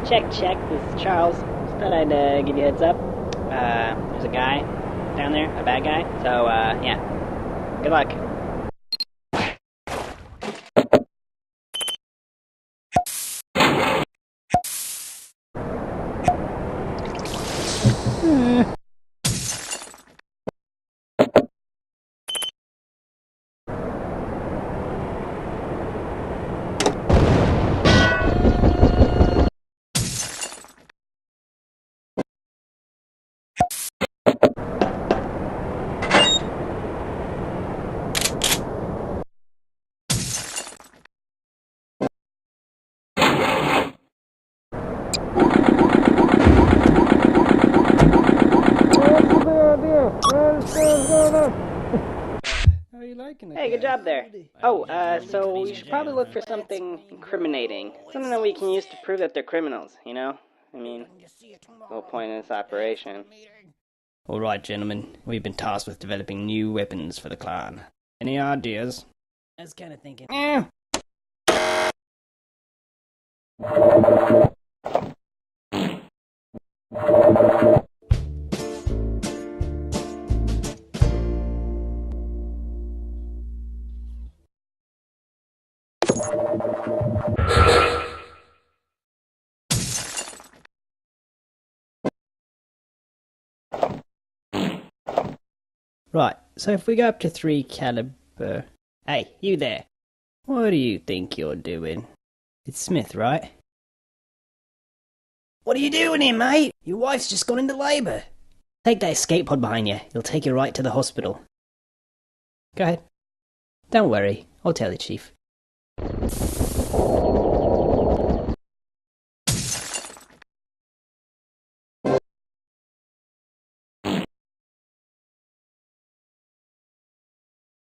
Check, this is Charles. Just thought I'd give you a heads up. There's a guy down there, a bad guy. So, yeah. Good luck. How are you liking it? Hey, good job there. Oh, so we should probably look for something incriminating. Something that we can use to prove that they're criminals, you know? I mean, the whole point of this operation. Alright, gentlemen. We've been tasked with developing new weapons for the clan. Any ideas? I was kind of thinking. Right, so if we go up to 3 caliber... Hey, you there. What do you think you're doing? It's Smith, right? What are you doing here, mate? Your wife's just gone into labour. Take that escape pod behind you. It'll take you right to the hospital. Go ahead. Don't worry. I'll tell the chief.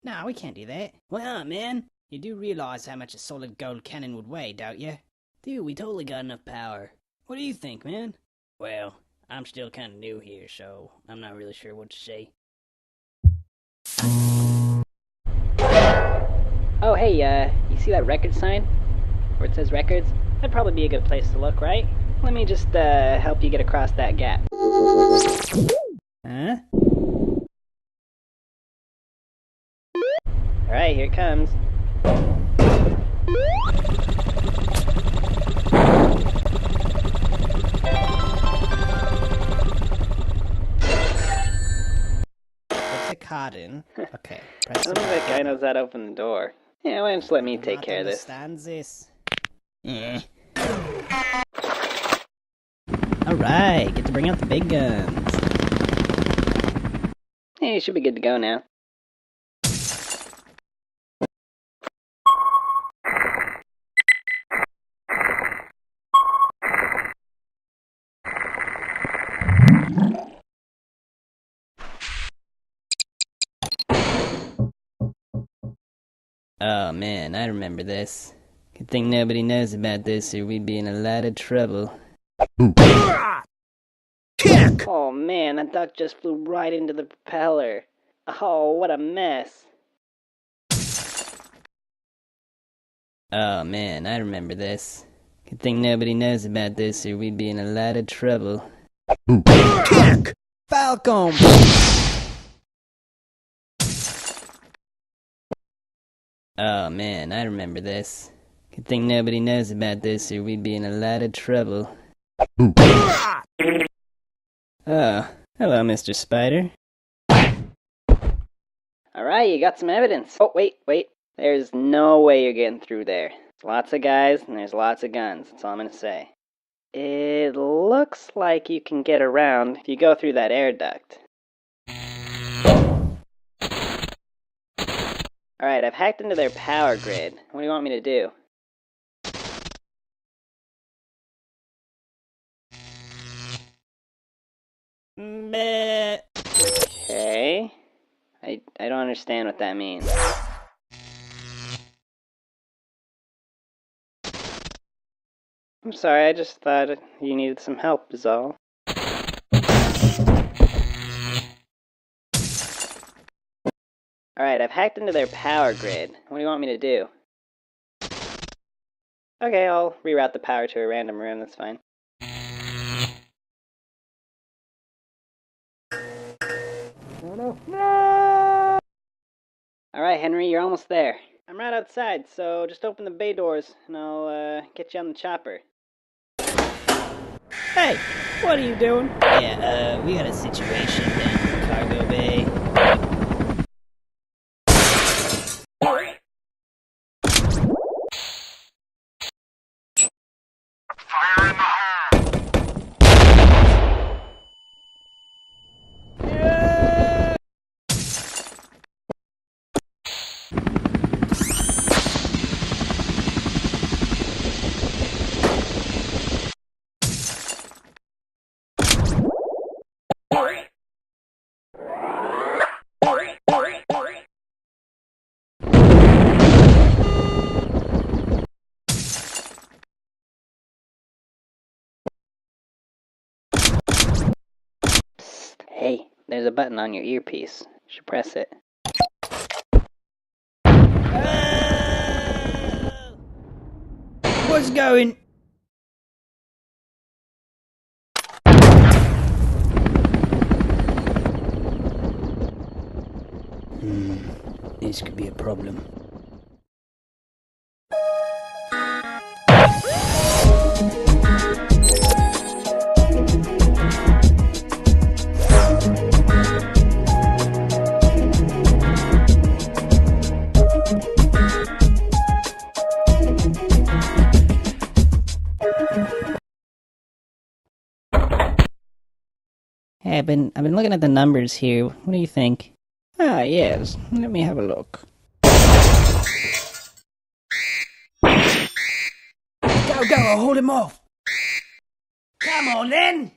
Nah, we can't do that. Why not, man? You do realise how much a solid gold cannon would weigh, don't you? Dude, we totally got enough power. What do you think, man? Well, I'm still kinda new here, so I'm not really sure what to say. Oh, hey, you see that record sign? Where it says records? That'd probably be a good place to look, right? Let me just, help you get across that gap. Huh? Alright, here it comes. Put the card in. Okay, press I don't think that guy knows how to open the door. Yeah, why don't you just let me take care of this? Understands this. Yeah. Alright, get to bring out the big guns. Hey, you should be good to go now. Oh man, I remember this. Good thing nobody knows about this or we'd be in a lot of trouble. Kick! Oh man, that duck just flew right into the propeller. Oh, what a mess. Oh man, I remember this. Good thing nobody knows about this or we'd be in a lot of trouble. Kick! Falcon! Oh man, I remember this. Good thing nobody knows about this or we'd be in a lot of trouble. Oh, hello, Mr. Spider. Alright, you got some evidence. Oh, wait. There's no way you're getting through there. There's lots of guys and there's lots of guns. That's all I'm gonna say. It looks like you can get around if you go through that air duct. Alright, I've hacked into their power grid. What do you want me to do? Meh. Okay. I don't understand what that means. I'm sorry, I just thought you needed some help is all. Alright, I've hacked into their power grid. What do you want me to do? Okay, I'll reroute the power to a random room, that's fine. Alright, Henry, you're almost there. I'm right outside, so just open the bay doors and I'll get you on the chopper. Hey, what are you doing? Yeah, we got a situation down in the cargo bay. Psst. Hey, there's a button on your earpiece. You should press it. What's going? This could be a problem. Hey, I've been looking at the numbers here. What do you think? Ah, yes. Let me have a look. Go, I'll hold him off. Come on, then.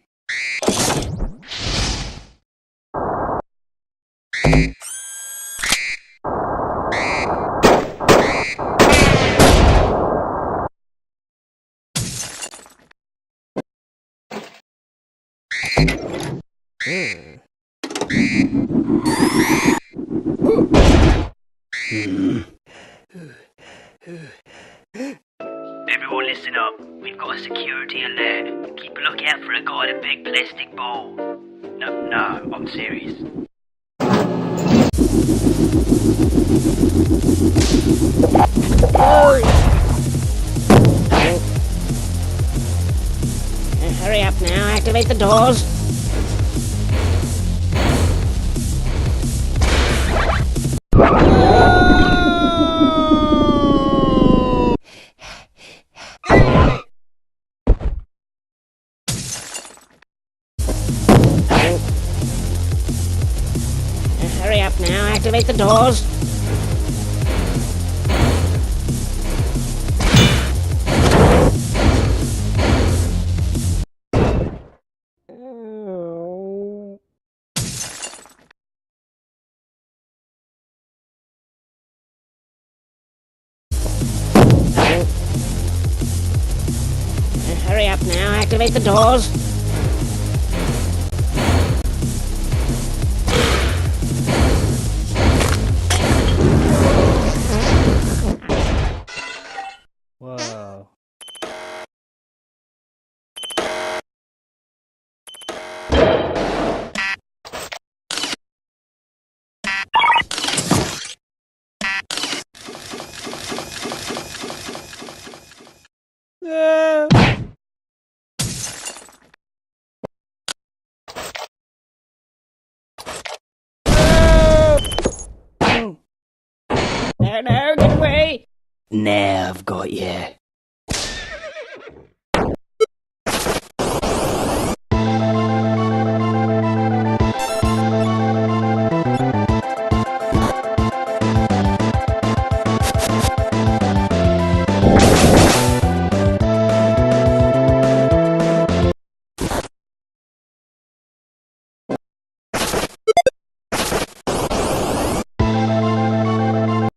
Everyone listen up. We've got a security alert. Keep a lookout for a guy in a big plastic ball. No, I'm serious. Hurry up now, activate the doors. Hurry up now, activate the doors. Hurry up now, activate the doors. Whoa. No, get away! Now I've got you.